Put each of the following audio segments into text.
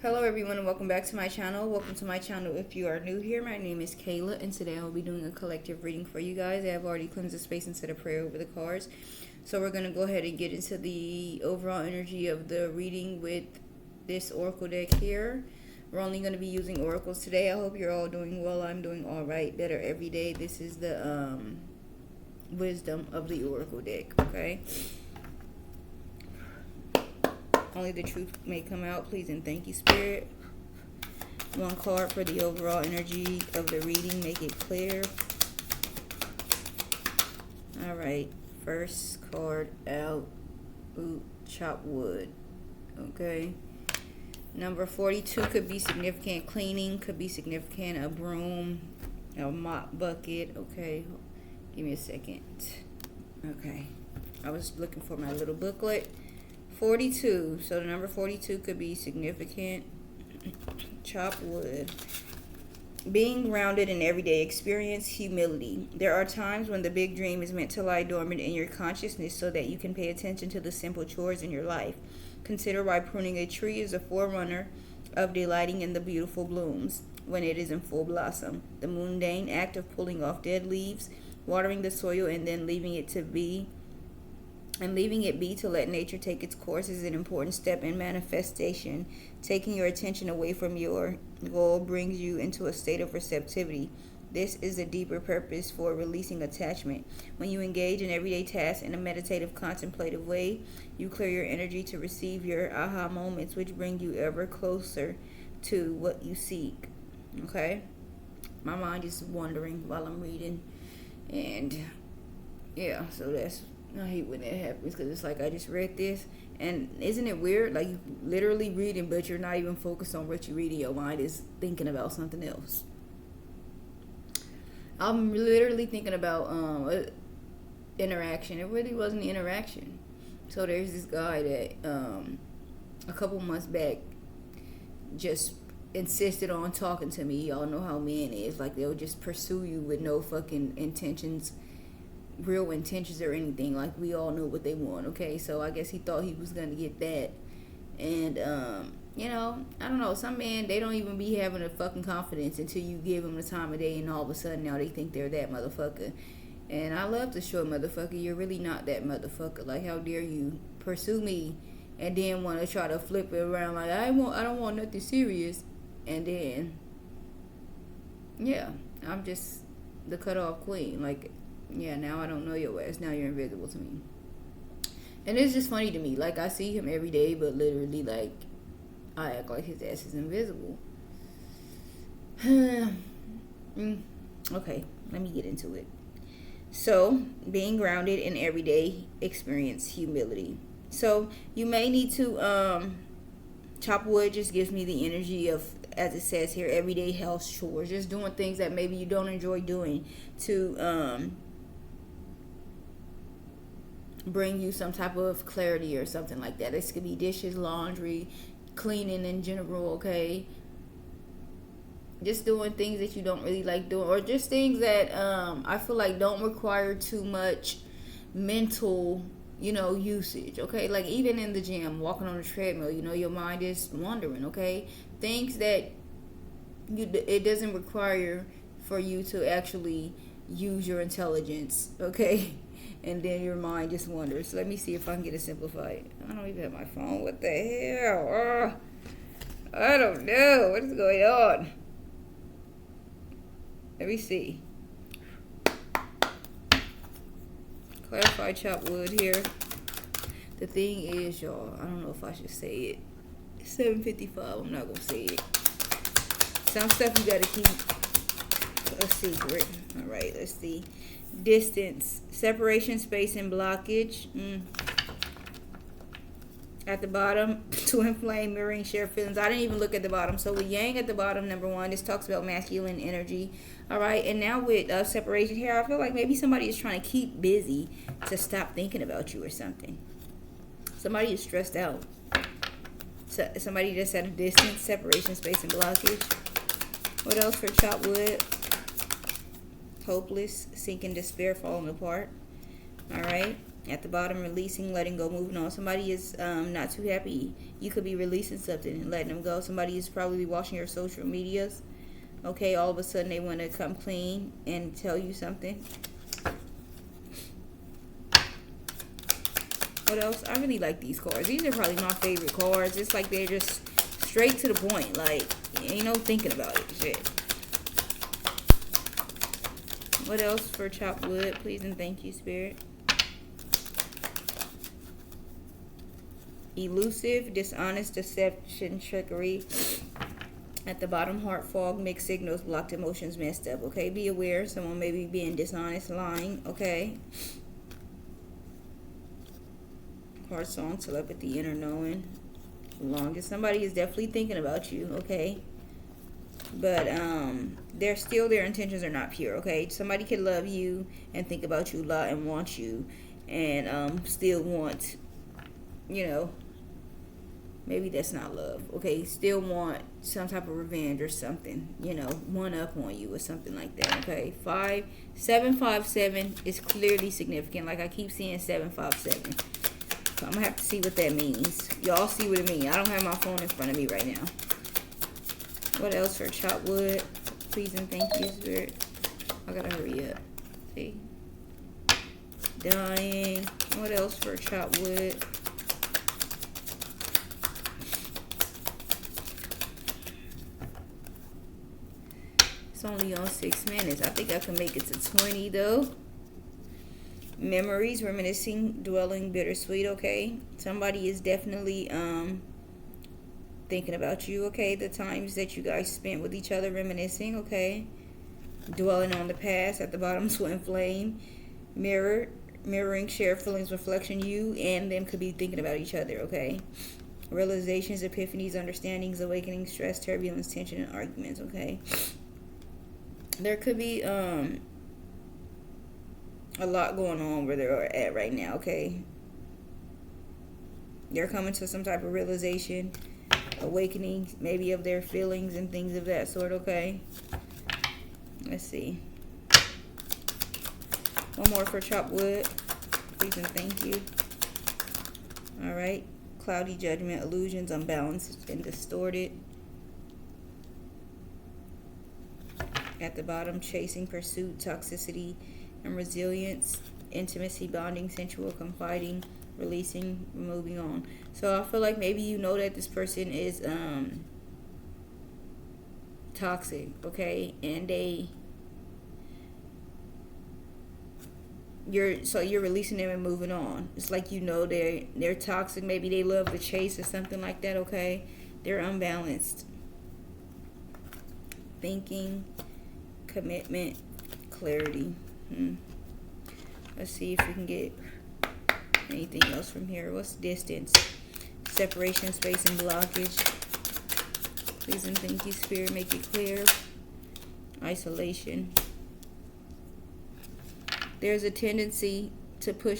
Hello everyone and welcome back to my channel. Welcome to my channel if you are new here. My name is Kayla and today I will be doing a collective reading for you guys. I have already cleansed the space and said a prayer over the cards. So we're going to go ahead and get into the overall energy of the reading with this oracle deck here. We're only going to be using oracles today. I hope you're all doing well. I'm doing all right, better every day. This is the wisdom of the oracle deck, okay? Only the truth may come out, please and thank you, Spirit. One card for the overall energy of the reading, make it clear. Alright, first card out, chop wood, okay. Number 42 could be significant cleaning, could be significant a broom, a mop bucket, okay. Give me a second. Okay, I was looking for my little booklet. 42, so the number 42 could be significant. Chop wood. Being grounded in everyday experience, humility. There are times when the big dream is meant to lie dormant in your consciousness so that you can pay attention to the simple chores in your life. Consider why pruning a tree is a forerunner of delighting in the beautiful blooms when it is in full blossom. The mundane act of pulling off dead leaves, watering the soil, and then leaving it be to let nature take its course is an important step in manifestation. Taking your attention away from your goal brings you into a state of receptivity. This is a deeper purpose for releasing attachment. When you engage in everyday tasks in a meditative, contemplative way, you clear your energy to receive your aha moments, which bring you ever closer to what you seek. Okay? My mind is wandering while I'm reading. And yeah, so I hate when that happens because it's like I just read this, and isn't it weird? Like you literally reading, but you're not even focused on what you're reading. Your mind is thinking about something else. I'm literally thinking about interaction. It really wasn't the interaction. So there's this guy that a couple months back just insisted on talking to me. Y'all know how men is. Like they'll just pursue you with no fucking intentions, real intentions or anything. Like we all know what they want, okay? So I guess he thought he was gonna get that. And you know, I don't know, some men, they don't even be having a fucking confidence until you give them the time of day, and all of a sudden now they think they're that motherfucker. And I love to show a motherfucker you're really not that motherfucker. Like how dare you pursue me and then want to try to flip it around like I don't want nothing serious. And then yeah, I'm just the cut off queen. Like, yeah, now I don't know your ass. Now you're invisible to me. And it's just funny to me. Like, I see him every day, but literally, like, I act like his ass is invisible. Okay, let me get into it. So, being grounded in everyday experience, humility. So, you may need to, chop wood just gives me the energy of, as it says here, everyday house chores. Just doing things that maybe you don't enjoy doing to, bring you some type of clarity or something like that. This could be dishes, laundry, cleaning in general, okay? Just doing things that you don't really like doing, or just things that I feel like don't require too much mental, usage, okay? Like even in the gym, walking on the treadmill, your mind is wandering, okay? Things that it doesn't require for you to actually use your intelligence, okay? And then your mind just wanders. So let me see if I can get it simplified. I don't even have my phone. What the hell? I don't know. What is going on? Let me see. Clarify chop wood here. The thing is, y'all, I don't know if I should say it. 7:55. I'm not going to say it. Some stuff you got to keep a secret. All right, let's see. Distance, separation, space, and blockage. At the bottom, to inflame, mirroring, share feelings. I didn't even look at the bottom. So with yang at the bottom, number one, this talks about masculine energy. All right, and now with separation here, I feel like maybe somebody is trying to keep busy to stop thinking about you or something. Somebody is stressed out. So somebody just at a distance, separation, space, and blockage. What else for chop wood? Hopeless, sinking, despair, falling apart. All right. At the bottom, releasing, letting go, moving on. Somebody is not too happy. You could be releasing something and letting them go. Somebody is probably watching your social medias. Okay, all of a sudden they want to come clean and tell you something. What else? I really like these cards. These are probably my favorite cards. It's like they're just straight to the point. Like, ain't no thinking about it. Shit. What else for chopped wood? Please and thank you, Spirit. Elusive, dishonest, deception, trickery. At the bottom, heart fog, mixed signals, blocked emotions, messed up. Okay, be aware. Someone may be being dishonest, lying. Okay. Heart song, telepathy, inner knowing. Longest. Somebody is definitely thinking about you. Okay. But their intentions are not pure. Okay. Somebody could love you and think about you a lot and want you, and still want, maybe that's not love. Okay, still want some type of revenge or something, one up on you or something like that. Okay, 757 is clearly significant. Like I keep seeing 757. So I'm gonna have to see what that means. Y'all see what it means. I don't have my phone in front of me right now. What else for chopped wood? Please and thank you, Spirit. I gotta hurry up. See? Dying. What else for chopped wood? It's only on 6 minutes. I think I can make it to 20 though. Memories, reminiscing, dwelling, bittersweet. Okay, somebody is definitely thinking about you. Okay, the times that you guys spent with each other, reminiscing. Okay, dwelling on the past. At the bottom, twin flame, mirroring, shared feelings, reflection. You and them could be thinking about each other. Okay, realizations, epiphanies, understandings, awakening, stress, turbulence, tension, and arguments. Okay, there could be a lot going on where they're at right now. Okay, they're coming to some type of realization, awakening, maybe of their feelings and things of that sort. Okay, let's see. One more for chopped wood, please and thank you. All right, cloudy judgment, illusions, unbalanced and distorted. At the bottom, chasing, pursuit, toxicity, and resilience, intimacy, bonding, sensual, confiding, releasing, moving on. So I feel like maybe you know that this person is toxic, okay, and you're releasing them and moving on. It's like they're toxic. Maybe they love the chase or something like that. Okay, they're unbalanced. Thinking, commitment, clarity. Let's see if we can get anything else from here. What's distance? Separation, space, and blockage. Please and thank you, Spirit. Make it clear. Isolation. There's a tendency to push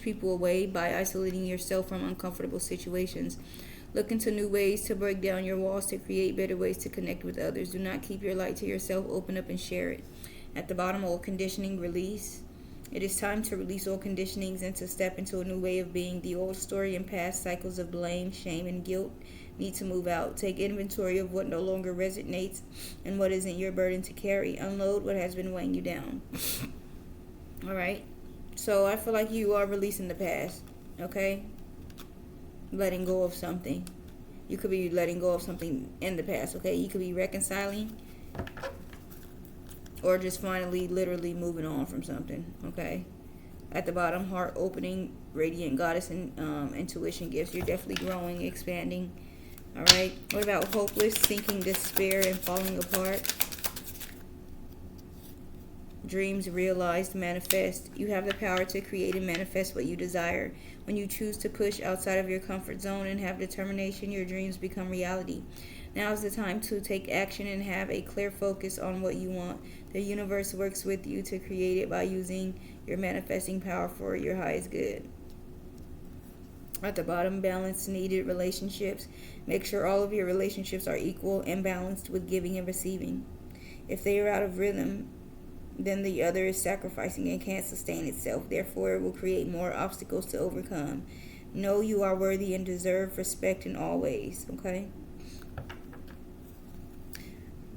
people away by isolating yourself from uncomfortable situations. Look into new ways to break down your walls to create better ways to connect with others. Do not keep your light to yourself. Open up and share it. At the bottom, old conditioning, release. It is time to release old conditionings and to step into a new way of being. The old story and past cycles of blame, shame, and guilt need to move out. Take inventory of what no longer resonates and what isn't your burden to carry. Unload what has been weighing you down. All right. So I feel like you are releasing the past. Okay. Letting go of something. You could be letting go of something in the past. Okay. You could be reconciling. Or just finally, literally moving on from something, okay? At the bottom, heart opening, radiant goddess, and intuition gifts. You're definitely growing, expanding, all right? What about hopeless, sinking, despair, and falling apart? Dreams realized, manifest. You have the power to create and manifest what you desire. When you choose to push outside of your comfort zone and have determination, your dreams become reality. Now is the time to take action and have a clear focus on what you want. The universe works with you to create it by using your manifesting power for your highest good. At the bottom, balance needed, relationships. Make sure all of your relationships are equal and balanced with giving and receiving. If they are out of rhythm, then the other is sacrificing and can't sustain itself. Therefore, it will create more obstacles to overcome. Know you are worthy and deserve respect in all ways. Okay?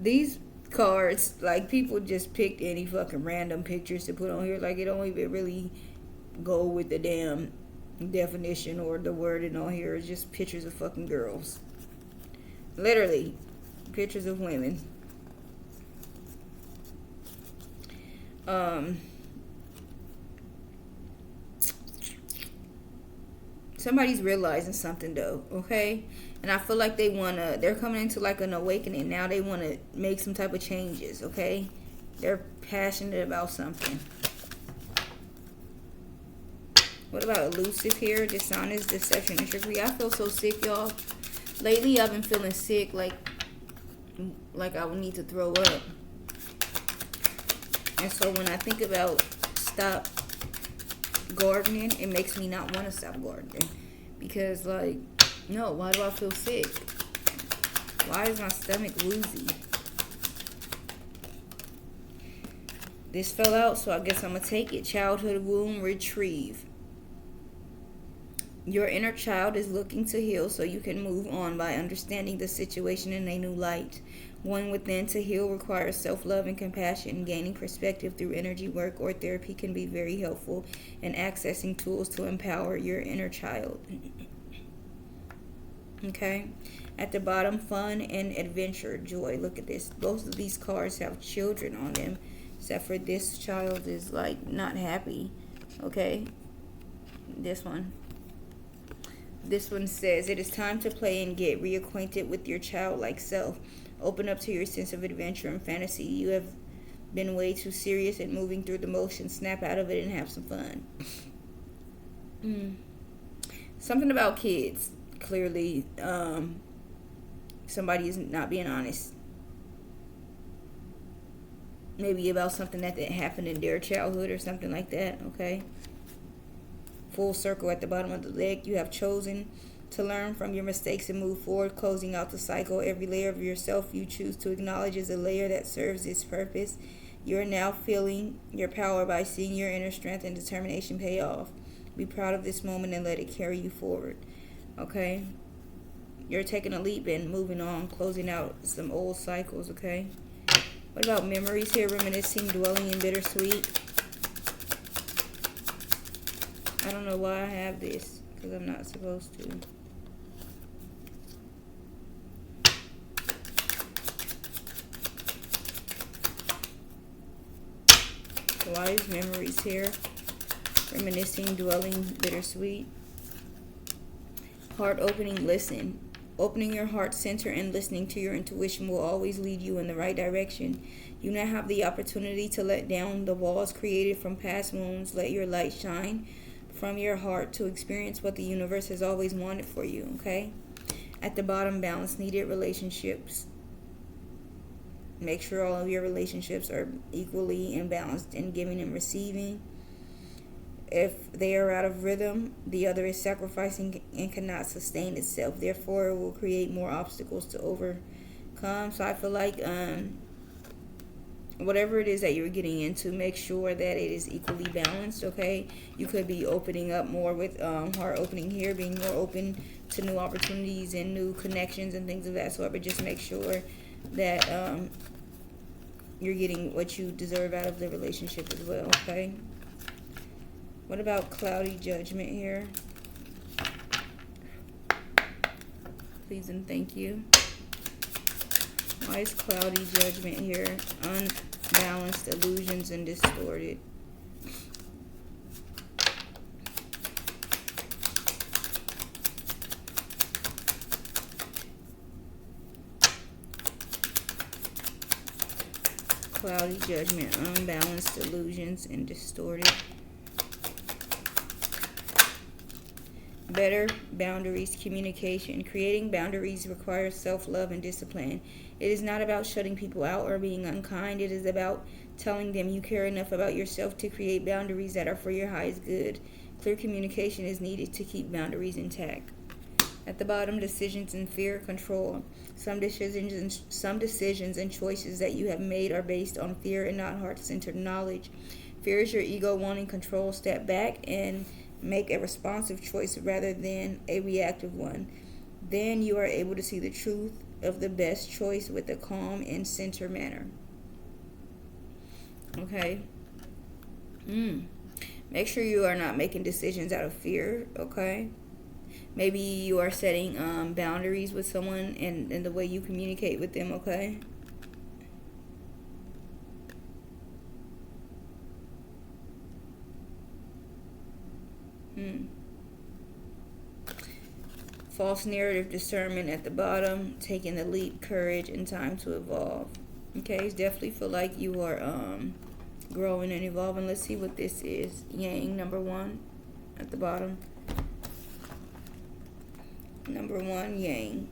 These cards, like, people just picked any fucking random pictures to put on here. Like, it don't even really go with the damn definition or the wording on here. It's just pictures of fucking girls. Literally, pictures of women. Somebody's realizing something though, okay? And I feel like they're coming into like an awakening. Now they want to make some type of changes, okay? They're passionate about something. What about elusive here? Dishonest, deception, and trickery. I feel so sick, y'all. Lately, I've been feeling sick, like I would need to throw up. And so when I think about stop gardening, it makes me not want to stop gardening. Because, like, no, why do I feel sick? Why is my stomach woozy? This fell out, so I guess I'm going to take it. Childhood wound, retrieve. Your inner child is looking to heal so you can move on by understanding the situation in a new light. One within to heal requires self-love and compassion. Gaining perspective through energy work or therapy can be very helpful in accessing tools to empower your inner child. Okay? At the bottom, fun and adventure, joy. Look at this. Both of these cards have children on them, except for this child is, like, not happy. Okay? This one says, it is time to play and get reacquainted with your childlike self. Open up to your sense of adventure and fantasy. You have been way too serious and moving through the motions. Snap out of it and have some fun. Something about kids. Clearly, somebody is not being honest. Maybe about something that happened in their childhood or something like that, okay? Full circle at the bottom of the deck. You have chosen to learn from your mistakes and move forward, closing out the cycle. Every layer of yourself you choose to acknowledge is a layer that serves its purpose. You are now feeling your power by seeing your inner strength and determination pay off. Be proud of this moment and let it carry you forward. Okay? You're taking a leap and moving on, closing out some old cycles, okay? What about memories here? Reminiscing, dwelling in bittersweet. I don't know why I have this, because I'm not supposed to. Wise memories here. Reminiscing, dwelling, bittersweet. Heart opening, listen. Opening your heart center and listening to your intuition will always lead you in the right direction. You now have the opportunity to let down the walls created from past wounds. Let your light shine from your heart to experience what the universe has always wanted for you, okay? At the bottom, balance needed, relationships. Make sure all of your relationships are equally imbalanced in giving and receiving. If they are out of rhythm, the other is sacrificing and cannot sustain itself. Therefore, it will create more obstacles to overcome. So I feel like whatever it is that you're getting into, make sure that it is equally balanced, okay? You could be opening up more with heart opening here, being more open to new opportunities and new connections and things of that sort. But just make sure that you're getting what you deserve out of the relationship as well, okay? What about cloudy judgment here? Please and thank you. Why is cloudy judgment here? Unbalanced, illusions, and distorted. Cloudy judgment, unbalanced, illusions, and distorted. Better boundaries, communication. Creating boundaries requires self-love and discipline. It is not about shutting people out or being unkind. It is about telling them you care enough about yourself to create boundaries that are for your highest good. Clear communication is needed to keep boundaries intact. At the bottom, decisions and fear, control. Some decisions and choices that you have made are based on fear and not heart-centered knowledge. Fear is your ego wanting control. Step back and make a responsive choice rather than a reactive one. Then you are able to see the truth of the best choice with a calm and center manner. Okay. Make sure you are not making decisions out of fear, okay? Maybe you are setting boundaries with someone and the way you communicate with them, okay? False narrative discernment at the bottom, taking the leap, courage, and time to evolve. Okay, definitely feel like you are growing and evolving. Let's see what this is. Yang, number 1 at the bottom. Number 1, Yang.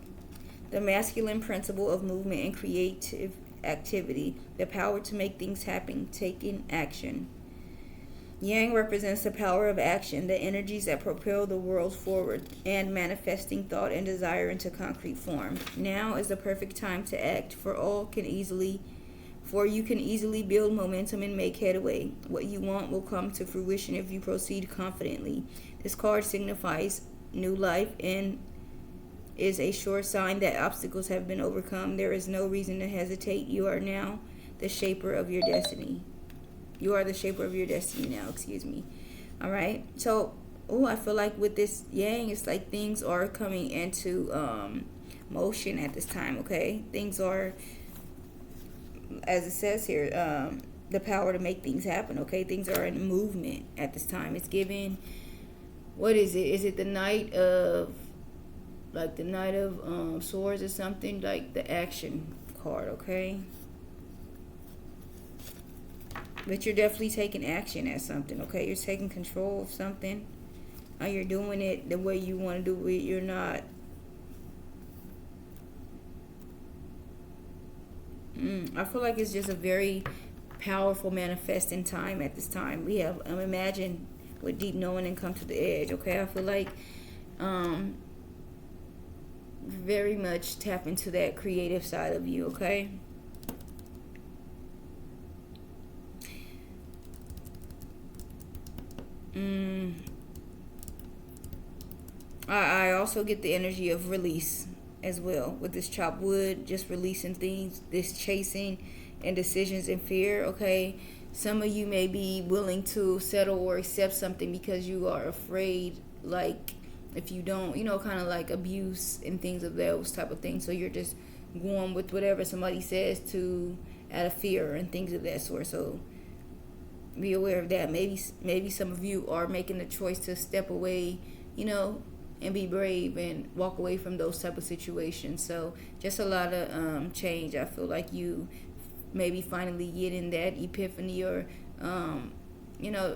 The masculine principle of movement and creative activity. The power to make things happen, taking action. Yang represents the power of action, the energies that propel the world forward, and manifesting thought and desire into concrete form. Now is the perfect time to act, for you can easily build momentum and make headway. What you want will come to fruition if you proceed confidently. This card signifies new life and is a sure sign that obstacles have been overcome. There is no reason to hesitate. You are now the shaper of your destiny. You are the shaper of your destiny now, excuse me. All right. So, I feel like with this Yang, it's like things are coming into motion at this time, okay? Things are, as it says here, the power to make things happen, okay? Things are in movement at this time. It's given, what is it? Is it the Knight of, like the Knight of Swords or something? Like the action card, okay? But you're definitely taking action at something, okay? You're taking control of something. You're doing it the way you want to do it. You're not. I feel like it's just a very powerful manifesting time at this time. We have imagine with deep knowing and come to the edge, okay? I feel like very much tap into that creative side of you, okay? I also get the energy of release as well with this chopped wood, just releasing things, this chasing and decisions and fear, okay? Some of you may be willing to settle or accept something because you are afraid, like if you don't, kind of like abuse and things of those type of things. So you're just going with whatever somebody says to out of fear and things of that sort. So be aware of that. Maybe some of you are making the choice to step away, and be brave and walk away from those type of situations. So just a lot of change. I feel like you maybe finally getting that epiphany or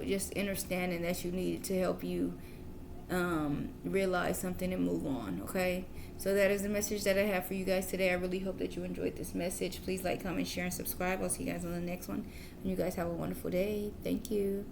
just understanding that you needed to help you realize something and move on, okay? So that is the message that I have for you guys today. I really hope that you enjoyed this message. Please like, comment, share, and subscribe. I'll see you guys on the next one. And you guys have a wonderful day. Thank you.